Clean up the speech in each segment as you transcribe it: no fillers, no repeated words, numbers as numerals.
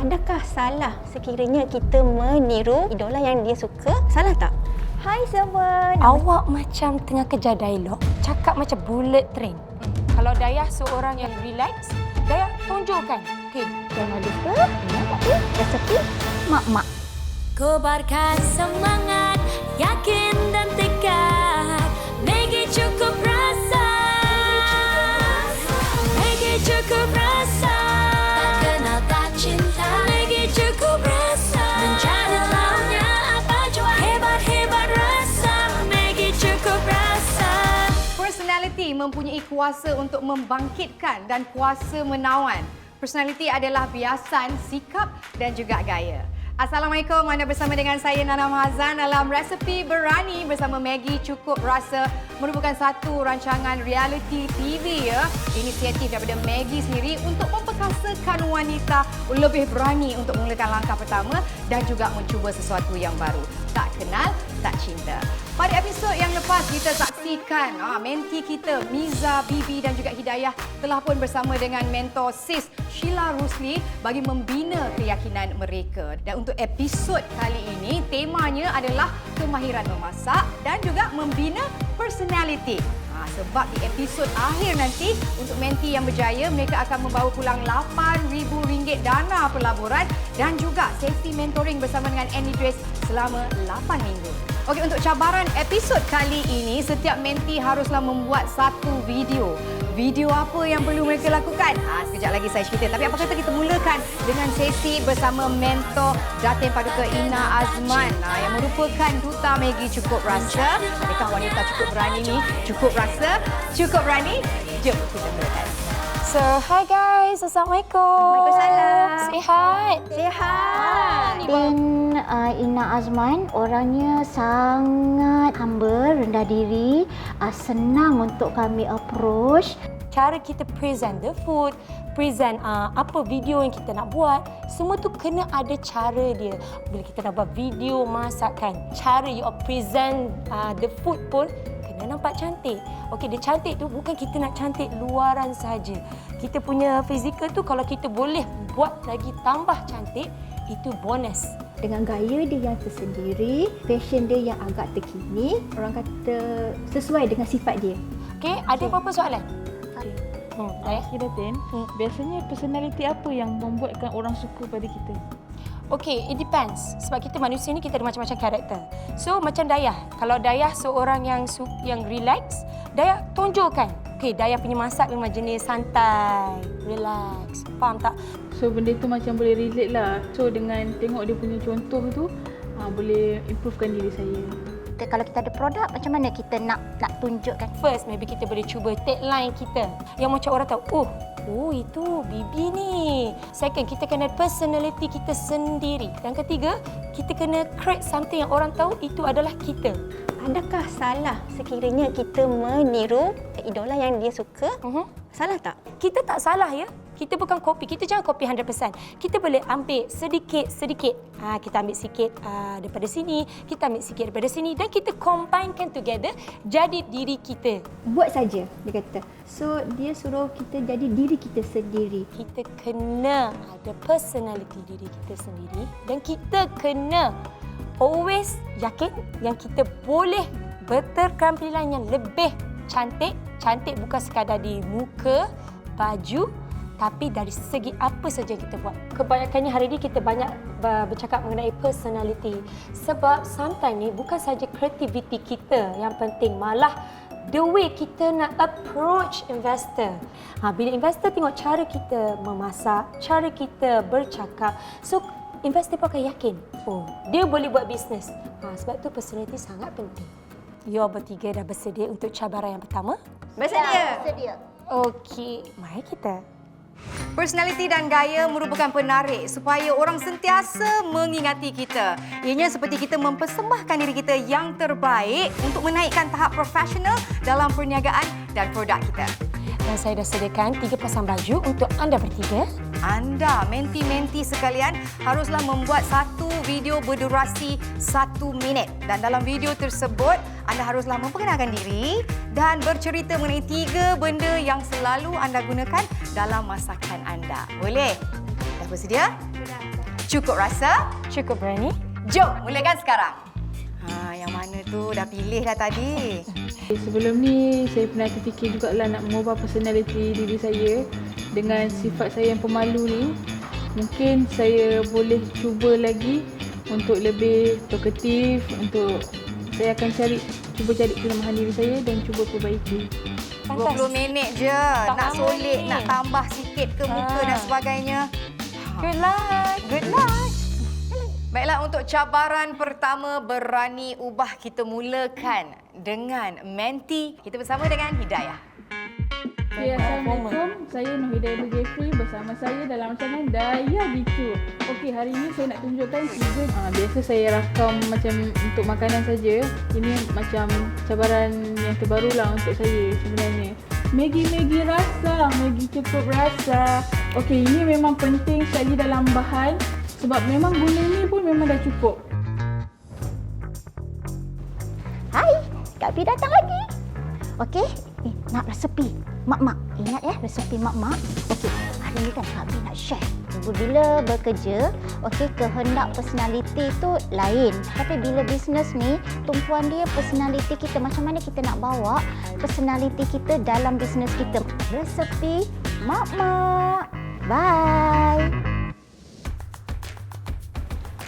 Adakah salah sekiranya kita meniru idola yang dia suka? Salah tak? Hai semua. Awak macam tengah kejar dialog, cakap macam bullet train. Kalau Dayah seorang yang relax, Dayah tunjukkan. Okey. Jangan lupa, ingat tak tu? Resepi mak-mak. Kobarkan semangat, yakin dan tekad. Maggi cukup rasa, Maggi cukup rasa. Tak kenal tak cinta, Maggi cukup rasa. Menjadi lauknya apa jua, hebat-hebat rasa. Maggi cukup rasa. Personality mempunyai kuasa untuk membangkitkan dan kuasa menawan. Personality adalah biasan, sikap dan juga gaya. Assalamualaikum, anda bersama dengan saya Nana Mahazan dalam Resepi Berani bersama Maggi Cukup Rasa, merupakan satu rancangan reality TV inisiatif daripada Maggi sendiri untuk memperkasakan wanita lebih berani untuk memulakan langkah pertama dan juga mencuba sesuatu yang baru. Tak kenal, tak cinta. Pada episod yang lepas kita saksikan menti kita Miza, Bibi dan juga Hidayah telah pun bersama dengan mentor Sis Sheila Rusli bagi membina keyakinan mereka. Dan untuk episod kali ini temanya adalah kemahiran memasak dan juga membina personality. Sebab di episod akhir nanti untuk menti yang berjaya mereka akan membawa pulang RM8,000 dana pelaburan dan juga sesi mentoring bersama dengan Annie Grace selama 8 minggu. Okey, untuk cabaran episod kali ini setiap menti haruslah membuat satu video. Video apa yang perlu mereka lakukan? Sekejap lagi saya cerita. Tapi apa kata kita mulakan dengan sesi bersama mentor Datin Paduka Ina Azman yang merupakan duta Maggi Cukup Rasa. Adakah wanita cukup berani ni? Cukup rasa? Cukup berani? Jom kita mulakan. So, hi guys. Assalamualaikum. Waalaikumsalam. Sihat? Sihat. Datin Ina Azman orangnya sangat humble, rendah diri, senang untuk kami approach. Cara kita present the food, present apa video yang kita nak buat, semua tu kena ada cara dia. Bila kita nak buat video masakan, cara you present the food pun kena nampak cantik. Okey, dia cantik tu bukan kita nak cantik luaran saja. Kita punya fizikal tu kalau kita boleh buat lagi tambah cantik, itu bonus. Dengan gaya dia yang tersendiri, fashion dia yang agak terkini, orang kata sesuai dengan sifat dia. Okey, ada apa-apa soalan? Okey Datin, biasanya personality apa yang membuatkan orang suka pada kita? Okey, it depends. Sebab kita manusia ni kita ada macam-macam karakter. So macam Dayah, kalau Dayah seorang yang relax, Dayah tunjukkan. Okey, Dayah punya masak memang jenis santai, relax. Faham tak? So benda tu macam boleh relate lah. So dengan tengok dia punya contoh tu, boleh improvekan diri saya. Kalau kita ada produk, macam mana kita nak tunjukkan? First, maybe kita boleh cuba tagline kita. Yang macam orang tahu, oh itu Bibi ni. Second, kita kena personality kita sendiri. Dan ketiga, kita kena create something yang orang tahu itu adalah kita. Adakah salah sekiranya kita meniru idola yang dia suka? Salah tak? Kita tak salah ya. Kita bukan copy. Kita jangan copy 100%. Kita boleh ambil sedikit-sedikit. Kita ambil sikit daripada sini, kita ambil sikit daripada sini dan kita combinekan together jadi diri kita. Buat saja, dia kata. So, dia suruh kita jadi diri kita sendiri. Kita kena ada personality diri kita sendiri dan kita kena always yakin yang kita boleh berterkampilan yang lebih cantik. Cantik bukan sekadar di muka, baju, tapi dari segi apa saja kita buat. Kebanyakannya hari ini kita banyak bercakap mengenai personality. Sebab sometimes ni bukan saja creativity kita yang penting, malah the way kita nak approach investor. Bila investor tengok cara kita memasak, cara kita bercakap, so investor pun akan yakin, oh dia boleh buat bisnes. Sebab tu personality sangat penting. You bertiga dah bersedia untuk cabaran yang pertama? Bersedia? Sedia. Okey, mari kita. Personality dan gaya merupakan penarik supaya orang sentiasa mengingati kita. Ianya seperti kita mempersembahkan diri kita yang terbaik untuk menaikkan tahap profesional dalam perniagaan dan produk kita. Dan saya dah sediakan 3 pasang baju untuk anda bertiga. Anda, menti-menti sekalian, haruslah membuat satu video berdurasi 1 minit. Dan dalam video tersebut, anda haruslah memperkenalkan diri dan bercerita mengenai 3 benda yang selalu anda gunakan dalam masakan anda. Boleh? Dah bersedia? Sudah. cukup rasa, Cukup berani. jom mulakan sekarang. Yang mana tu dah pilih dah tadi. Sebelum ni saya pernah terfikir jugalah nak mengubah personality diri saya dengan sifat saya yang pemalu ni. Mungkin saya boleh cuba lagi untuk lebih talkative, untuk saya akan cuba cari kelemahan diri saya dan cuba perbaiki. 20 minit je. Tak Nak lama solid, ni. nak tambah sikit ke muka dan sebagainya. Good luck. Good luck. Baiklah, untuk cabaran pertama berani ubah, kita mulakan dengan menti. Kita bersama dengan Hidayah. Okay, Assalamualaikum. Saya Nur Hidayah Jeffrey, bersama saya dalam rancangan Daya Bicu. Okey, hari ini saya nak tunjukkan 3. Biasa saya rakam macam untuk makanan saja. Ini macam cabaran yang terbarulah untuk saya sebenarnya. Maggi rasa, Maggi cukup rasa. Okey, ini memang penting sekali dalam bahan sebab memang gula ni pun memang dah cukup. Hai, Kak Pi datang lagi. Okey, nak resepi mak-mak. Ingat ya, resepi mak-mak. Okey, hari ni kan Kak Pi nak share. Bila bekerja, okey, kehendak personality tu lain. Tapi bila bisnes ni, tumpuan dia personality kita. Macam mana kita nak bawa personality kita dalam bisnes kita. Resepi mak-mak. Bye.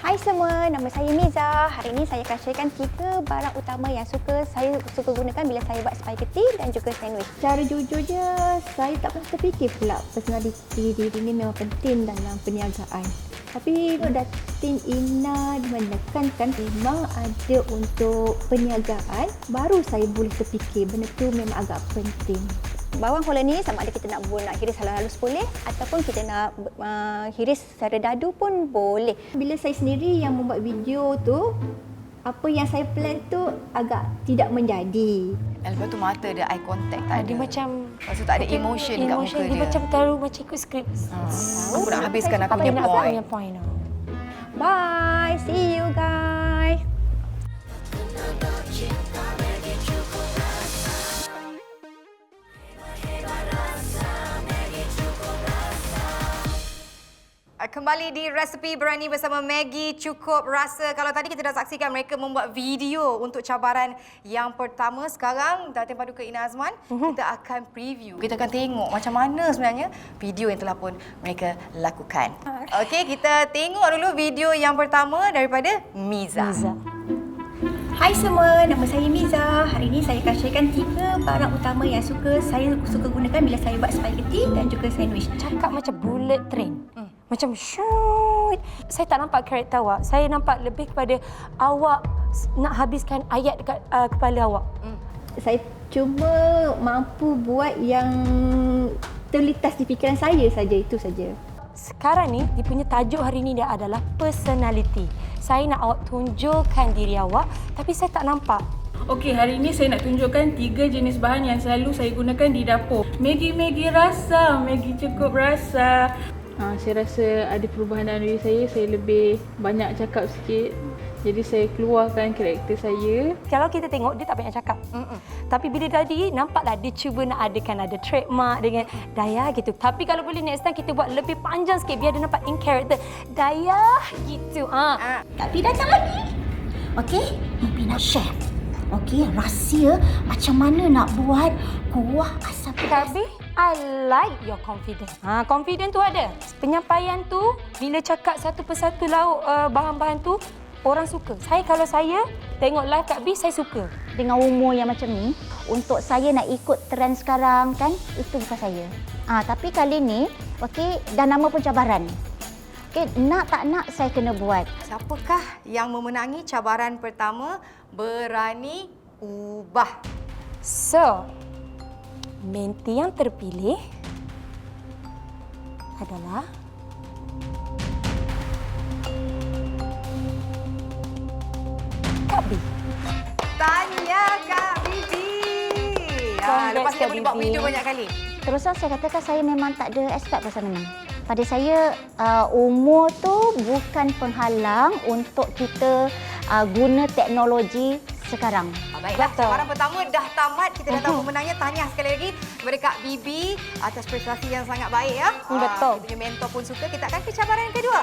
Hai semua, nama saya Miza. Hari ini saya akan sharekan 3 barang utama yang saya suka gunakan bila saya buat spaghetti dan juga sandwich. Cara jujurnya, saya tak pernah terfikir pula personality diri ni memang penting dalam perniagaan. Tapi Datin Ina menekankan memang ada untuk perniagaan, baru saya boleh terfikir benda tu memang agak penting. Bawang holland ni sama ada kita nak hiris halus boleh ataupun kita nak hiris secara dadu pun boleh. Bila saya sendiri yang membuat video tu, apa yang saya plan tu agak tidak menjadi. Dan lepas tu mata ada eye contact, tak ada. Dia macam... Lepas tu tak ada emotion kat muka dia. dia. Macam terlalu macam ikut skrip. Aku nak habiskan aku Apa punya yang nak point. punya point. Bye, see you guys. Kembali di Resepi Berani bersama Maggi Cukup Rasa. Kalau tadi kita dah saksikan mereka membuat video untuk cabaran yang pertama. Sekarang Datin Paduka Ina Azman, kita akan preview. Kita akan tengok macam mana sebenarnya video yang telah pun mereka lakukan. Okey, kita tengok dulu video yang pertama daripada Miza. Hai semua, nama saya Miza. Hari ini saya akan sharekan 3 barang utama yang saya suka gunakan bila saya buat spaghetti dan juga sandwich. Cakap macam bullet train. Macam shoot. Saya tak nampak karakter awak. Saya nampak lebih kepada awak nak habiskan ayat dekat kepala awak. Saya cuma mampu buat yang terlintas di fikiran saya saja, itu saja. Sekarang ni, dia punya tajuk hari ni dia adalah personality. Saya nak awak tunjukkan diri awak, tapi saya tak nampak. Okey, hari ini saya nak tunjukkan 3 jenis bahan yang selalu saya gunakan di dapur. Maggi rasa, Maggi cukup rasa. Saya rasa ada perubahan dalam diri saya lebih banyak cakap sikit. Jadi saya keluarkan karakter saya. Kalau kita tengok, dia tak banyak cakap. Tapi bila tadi, nampaklah dia cuba nak adakan ada trademark dengan Daya gitu. Tapi kalau boleh next time kita buat lebih panjang sikit biar dia nampak in character. Daya gitu. Tapi datang lagi. Okey, Mimpi nak share. Okey, rahsia macam mana nak buat kuah asam pedas. Tapi I like your confidence. Confident tu ada. Penyampaian tu bila cakap satu persatu lauk bahan-bahan tu orang suka. Kalau saya tengok live Kak B, saya suka. Dengan umur yang macam ni, untuk saya nak ikut trend sekarang kan, itu bukan saya. Tapi kali ni, okey, dah nama pun cabaran. Okey, nak tak nak saya kena buat. Siapakah yang memenangi cabaran pertama berani ubah? So, menti yang terpilih adalah Kak B. Tanya Kak Bibi. Lepas Kak dia boleh buat Bibi. video banyak kali. Terus terang saya katakan saya memang tak ada expect pasal menang. Pada saya, umur tu bukan penghalang untuk kita guna teknologi sekarang. Baiklah, Betul. cabaran pertama dah tamat. Kita dah tahu pemenangnya. Tahniah sekali lagi kepada Kak Bibi atas prestasi yang sangat baik ya. Betul. Kita punya mentor pun suka. Kita akan ke cabaran yang kedua.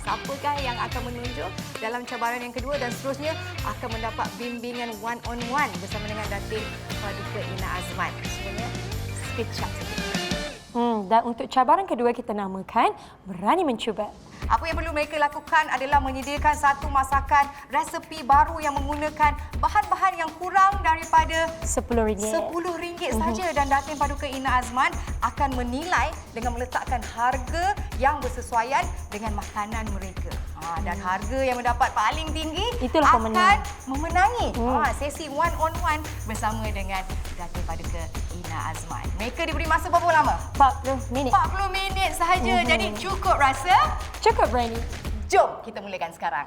Siapakah yang akan menunjuk dalam cabaran yang kedua dan seterusnya akan mendapat bimbingan one-on-one bersama dengan Datin Paduka Ina Azman. Sebenarnya sekejap saja. Dan untuk cabaran kedua kita namakan berani mencuba. Apa yang perlu mereka lakukan adalah menyediakan satu masakan resepi baru yang menggunakan bahan-bahan yang kurang daripada RM10. RM10 saja dan Datin Paduka Ina Azman akan menilai dengan meletakkan harga yang bersesuaian dengan makanan mereka. Dan harga yang mendapat paling tinggi Itulah akan pemenang. memenangi sesi one-on-one bersama dengan Datin Paduka Ina Azman. Mereka diberi masa berapa lama? 40 minit. 40 minit sahaja. Jadi cukup rasa? Cukup berani. Jom kita mulakan sekarang.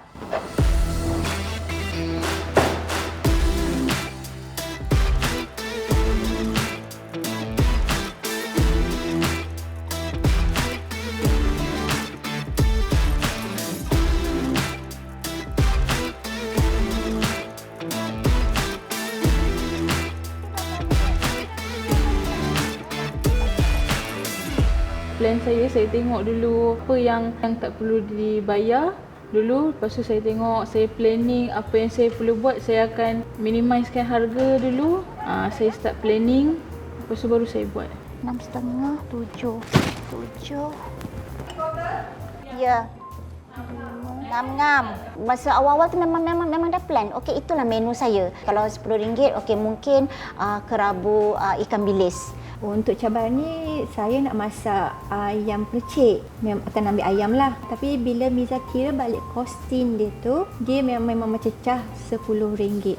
Plan saya tengok dulu apa yang tak perlu dibayar dulu. Lepas tu saya tengok, saya planning apa yang saya perlu buat. Saya akan minimizekan harga dulu. Saya start planning. Lepas tu baru saya buat. 6.5, 7. Ya. Ngam-ngam. Masa awal-awal tu memang dah plan. Okey, itulah menu saya. Kalau RM10, okey mungkin kerabu ikan bilis. Untuk cabaran ni, saya nak masak ayam percik. Memang akan ambil ayam lah. Tapi bila Miza kira balik kostin dia tu, dia memang mencecah RM10.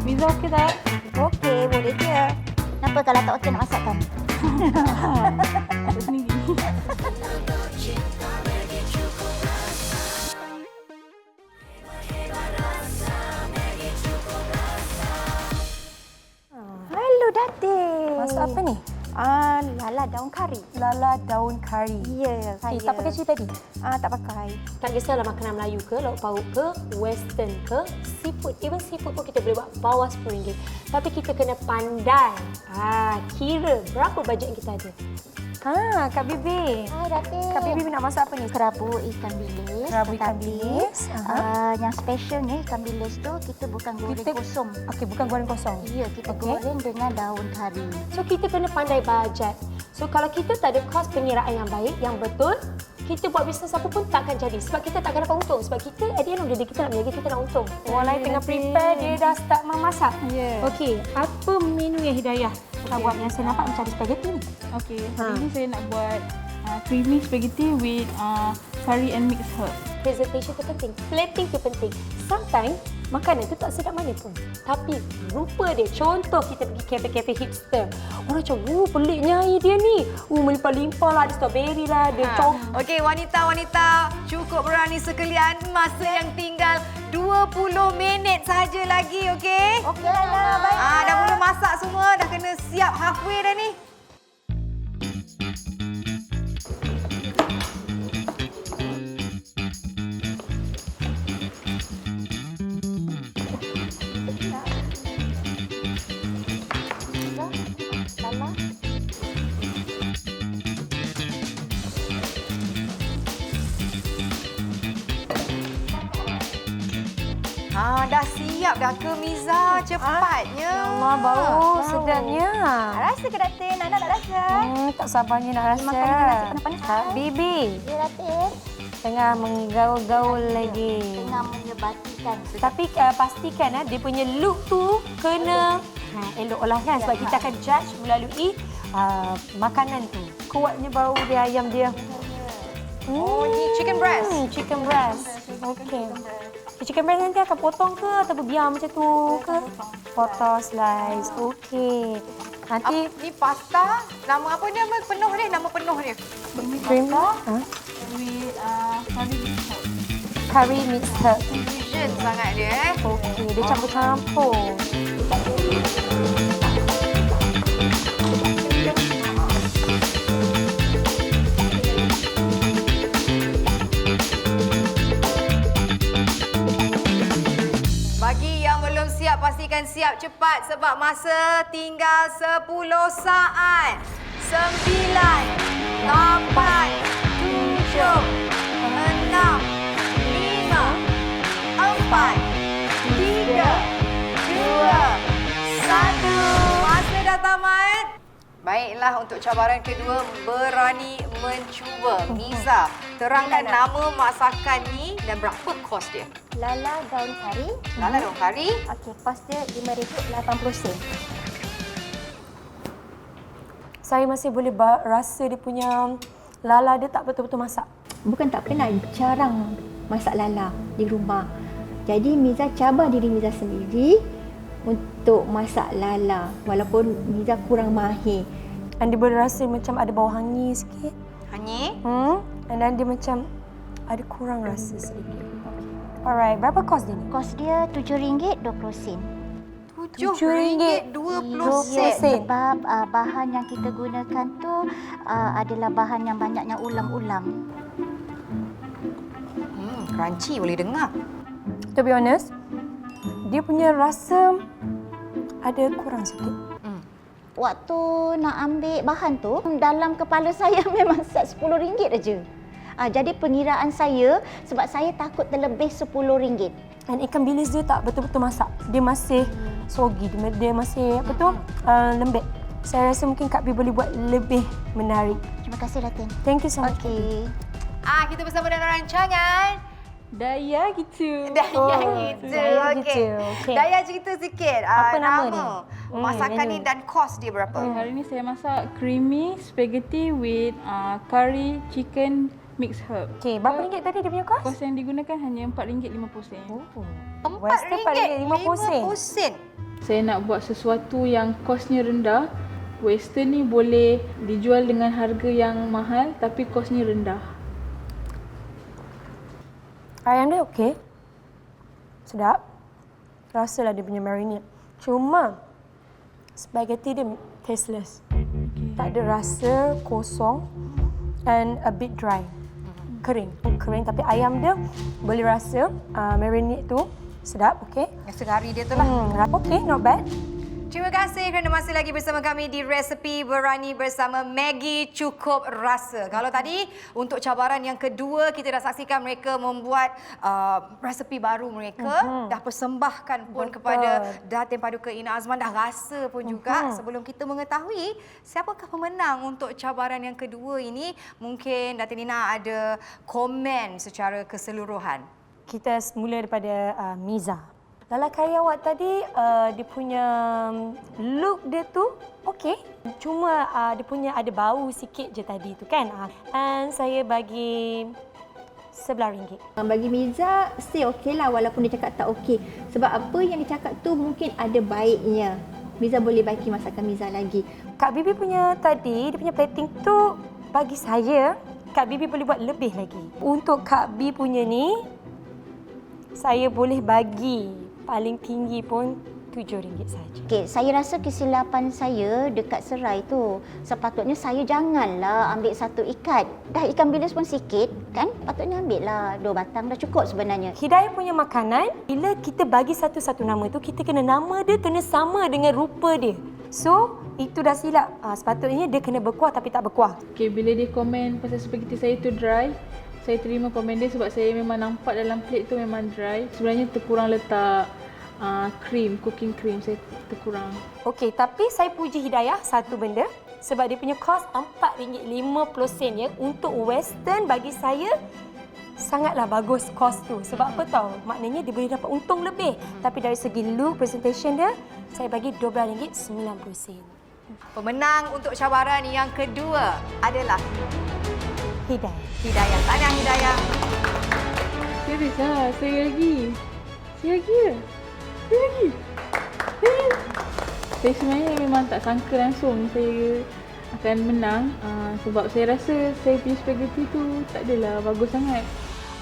Miza okey tak? Okey, boleh je. Kenapa kalau tak okey nak masakkan? Hello Datin. Masak apa ni? Lala daun kari. Lala daun kari. Ya, saya. Tak pakai cili tadi? Tak pakai. Tak kisahlah makanan Melayu ke, lauk pauk ke, western ke, seafood. Even seafood pun kita boleh buat bawah RM10. Tapi kita kena pandai. Kira berapa bajet yang kita ada. Kak Bibi. Hai Datin. Kak Bibi nak masak apa ni? Kerabu ikan bilis. Kerabu ikan Tetapi, bilis. yang specialnya ikan bilis tu kita bukan goreng kosong. Okey, bukan goreng kosong. Ya, kita Okey. goreng dengan daun kari. So kita kena pandai bajet. So kalau kita tak ada kos pengiraan yang baik, yang betul, kita buat bisnes apa pun takkan jadi. Sebab kita takkan dapat untung. Sebab kita at the end of the day, kita nak berniaga, kita nak untung. Orang lain tengah prepare, dia dah start memasak. Ya. Okey, apa menu yang Hidayah kita buat yang saya nampak macam spaghetti ni? Okey, hari ni saya nak buat creamy spaghetti with curry and mixed herb. Presentation tu penting, plating tu penting. Sometimes makanan tu tak sedap mana pun. Tapi rupa dia, contoh kita pergi kafe-kafe hipster. Orang macam, peliknya air dia ni. Melimpah-limpah lah, ada strawberry lah, ada coklat. Okey, wanita-wanita, cukup berani sekalian. Masa yang tinggal 20 minit saja lagi, okey? Okey lah, baik. Dah mula masak semua, dah kena siap halfway dah ni. Lala. Dah siap dah ke Miza? Cepatnya. Allah, bau sedapnya. Rasa ke Datin? Nana nak rasa? Tak sabarnya nak rasa. Makan dengan nasi panas-panas. Kak Bibi Ya Datin. tengah menggaul-gaul lagi. Tengah menyebatikan. Tapi pastikan dia punya look tu kena elok lah kan. Sebab kita akan judge melalui makanan tu. Kuatnya bau dia, ayam dia. Oh, ni chicken breast. Chicken breast. Okey. Chicken breast nanti akan potong ke atau biar macam tu ke? Potong slice. Okey. Nanti Ni pasta. Nama apa dia? Penuh dia. Nama penuh dia. cream With curry mixed herb. curry mixed herb. Fusion sangat dia. Okey, dia campur-campur. pastikan siap cepat sebab masa tinggal 10 saat. 9, 8, 7, 6, 5, 4, 3, 2, 1. Masa dah tamat. Baiklah, untuk cabaran kedua, berani mencuba. Miza, terangkan nama masakan ni dan berapa kos dia? Lala daun kari. Lala daun kari. Okey, kos dia RM5.80. Saya masih boleh rasa dia punya lala dia tak betul-betul masak. Bukan tak pernah, jarang masak lala di rumah. Jadi Miza cabar diri Miza sendiri untuk masak lala walaupun Miza kurang mahir. Dan dia boleh rasa macam ada bau hangi sikit. Hanyi. And then dia macam ada kurang rasa sedikit. Alright, berapa kos dia ni? Kos dia RM7.20. RM7.20. Sebab bahan yang kita gunakan tu adalah bahan yang banyaknya ulam-ulam. Crunchy, boleh dengar. To be honest, dia punya rasa ada kurang sikit. Waktu nak ambil bahan tu, dalam kepala saya memang set RM10 aja. Jadi pengiraan saya, sebab saya takut terlebih RM10. Dan ikan bilis dia tak betul-betul masak. Dia masih soggy, dia masih lembek. Saya rasa mungkin Kak Bi boleh buat lebih menarik. Terima kasih, Datin. Thank you so much. Okey. Kita bersama dalam rancangan Daya gitu. Daya gitu. Daya Okey. gitu. Okey. Daya cerita sikit. Apa nama dia? Masakan ni Menu. dan kos dia berapa? Hari ni saya masak creamy spaghetti with curry chicken mixed herb. Okey, berapa ringgit tadi dia punya kos? Kos yang digunakan hanya RM4.50. Western paling RM50. Saya nak buat sesuatu yang kosnya rendah. Western ni boleh dijual dengan harga yang mahal tapi kosnya rendah. Ayam dia okey. Sedap. Rasalah dia punya marinade. Cuma spaghetti dia tasteless. Tak ada rasa, kosong and a bit dry. Kering tapi ayam dia boleh rasa marinade tu sedap, okey. Rasa kari dia tu lah. Okey, not bad. Terima kasih kerana masih lagi bersama kami di Resepi Berani bersama Maggi Cukup Rasa. Kalau tadi untuk cabaran yang kedua kita dah saksikan mereka membuat resepi baru mereka. Dah persembahkan pun kepada Datin Paduka Ina Azman. Dah rasa pun juga. Sebelum kita mengetahui siapakah pemenang untuk cabaran yang kedua ini, mungkin Datin Ina ada komen secara keseluruhan. Kita mula daripada Miza. Lala kari awak tadi, dia punya look dia tu okey. Cuma dia punya ada bau sikit je tadi tu kan. And saya bagi RM11. Bagi Miza, still okey lah walaupun dia cakap tak okey. Sebab apa yang dia cakap tu mungkin ada baiknya. Miza boleh baiki masakan Miza lagi. Kak Bibi punya tadi, dia punya plating tu bagi saya, Kak Bibi boleh buat lebih lagi. Untuk Kak Bi punya ni, saya boleh bagi paling tinggi pun RM7 saja. Okey, saya rasa kesilapan saya dekat serai tu. Sepatutnya saya janganlah ambil satu ikat. Dah ikan bilis pun sikit, kan? Patutnya ambil lah 2 batang dah cukup sebenarnya. Hidayah punya makanan, bila kita bagi satu-satu nama tu, kita kena nama dia kena sama dengan rupa dia. So, itu dah silap. Sepatutnya dia kena berkuah tapi tak berkuah. Okey, bila dia komen pasal spaghetti saya tu dry, saya terima komen dia sebab saya memang nampak dalam plate tu memang dry. Sebenarnya terkurang letak cream, cooking cream saya terkurang. Okey, tapi saya puji Hidayah satu benda sebab dia punya kos RM4.50 ya. Untuk Western bagi saya sangatlah bagus kos tu. Sebab apa tahu? Maknanya dia boleh dapat untung lebih. Tapi dari segi look, presentation dia, saya bagi RM12.90. Pemenang untuk cabaran yang kedua adalah Hidayah. Hidayah. Tahniah Hidayah. Serius lah, saya lagi. Saya sebenarnya memang tak sangka langsung saya akan menang sebab saya rasa saya punya spaghetti tu tak adalah bagus sangat.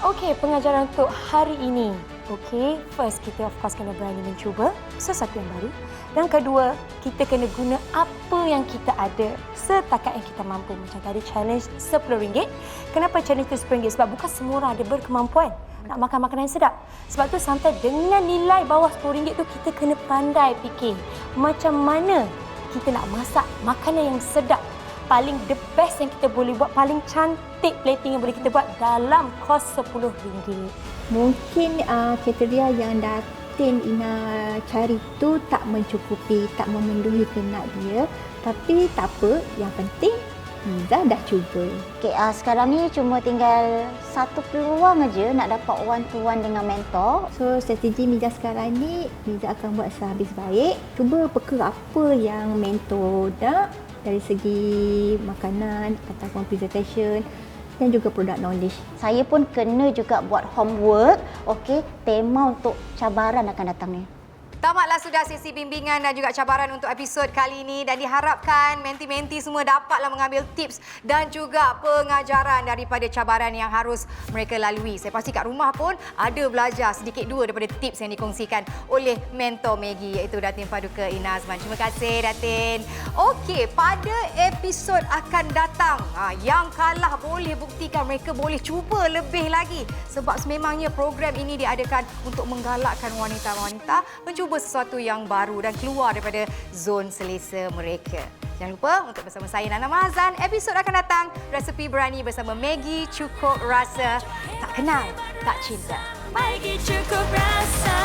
Okey, pengajaran untuk hari ini. Okey, first kita of course kena berani mencuba sesuatu yang baru. Dan kedua, kita kena guna apa yang kita ada setakat yang kita mampu. Macam tadi challenge RM10. Kenapa challenge tu RM10? Sebab bukan semua orang ada berkemampuan nak makan makanan yang sedap. Sebab tu sometimes dengan nilai bawah RM10 tu kita kena pandai fikir macam mana kita nak masak makanan yang sedap. Paling the best yang kita boleh buat, paling cantik plating yang boleh kita buat dalam kos RM10. Mungkin kriteria yang Datin Ina cari tu tak mencukupi, tak memenuhi kehendak dia. Tapi tak apa, yang penting Miza dah cuba. Okey, sekarang ni cuma tinggal satu peluang aja nak dapat one-to-one dengan mentor. So strategi Miza sekarang ni, Miza akan buat sehabis baik. Cuba peka apa yang mentor nak dari segi makanan ataupun presentation dan juga product knowledge. Saya pun kena juga buat homework. Okey, tema untuk cabaran akan datang ni. Tamatlah sudah sesi bimbingan dan juga cabaran untuk episod kali ini dan diharapkan menti-menti semua dapatlah mengambil tips dan juga pengajaran daripada cabaran yang harus mereka lalui. Saya pasti kat rumah pun ada belajar sedikit dua daripada tips yang dikongsikan oleh mentor Maggie iaitu Datin Paduka Ina Azman. Terima kasih Datin. Okey, pada episod akan datang yang kalah boleh buktikan mereka boleh cuba lebih lagi sebab sememangnya program ini diadakan untuk menggalakkan wanita-wanita mencuba sesuatu yang baru dan keluar daripada zon selesa mereka. Jangan lupa untuk bersama saya Nana Mahazan, episod akan datang Resepi Berani bersama Maggie Cukup Rasa. Tak kenal, tak cinta. Maggie Cukup Rasa.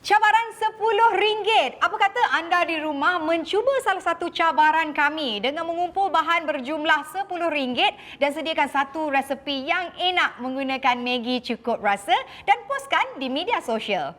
Cabaran RM10. Apa kata anda di rumah mencuba salah satu cabaran kami dengan mengumpul bahan berjumlah RM10 dan sediakan satu resepi yang enak menggunakan Maggie Cukup Rasa dan postkan di media sosial.